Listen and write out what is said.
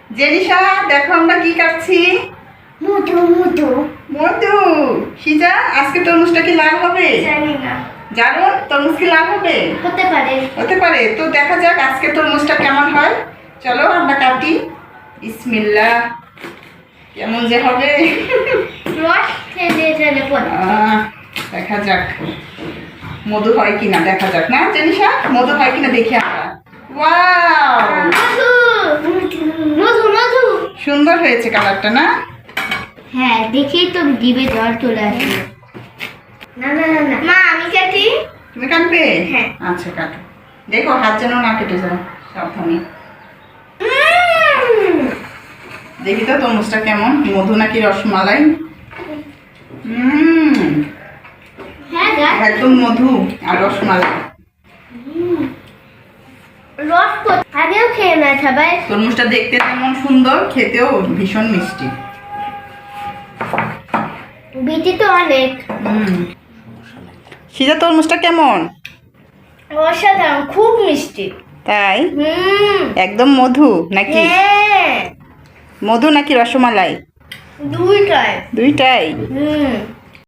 জেনিশা দেখো আমরা কি কাটছি। মধু মধু মধু। সিজা আজকে তরমুজটা কি লাল হবে? জানি না, জানো তরমুজ কি লাল হবে? হতে পারে। হতে পারে, তো দেখা যাক আজকে তরমুজটা কেমন হয়। চলো আমরা কাটি। বিসমিল্লাহ। কেমন যে হবে রস ঠেলে ঠেলে পড়ে। দেখা যাক মধু হয় কিনা, দেখা যাক না জেনিশা, মধু হয় কিনা দেখি আমরা। ওয়াও, মধু মধু মধু। সুন্দর হয়েছে কালারটা না? হ্যাঁ, দেখেই তো জিভে জল চলে আসে। না না না না মা, আমি কাটি। তুমি কাটবে? হ্যাঁ। আচ্ছা কাটো, দেখো হাত যেন না কেটে যায়, সাবধানে। দেখি তো তরমুজটা কেমন, মধু নাকি রসমালাই? হ্যাঁ গা, একদম মধু আর রসমালাই। রস আগেও খেয়ে না সবাই। তরমুজটা দেখতে যেমন সুন্দর, খেতেও ভীষণ মিষ্টি। বিচি তো অনেক। সিজা তরমুজটা কেমন? অসাধারণ, খুব মিষ্টি। তাই? একদম মধু নাকি? হ্যাঁ, মধু নাকি রসমালাই? দুইটাই। দুইটাই।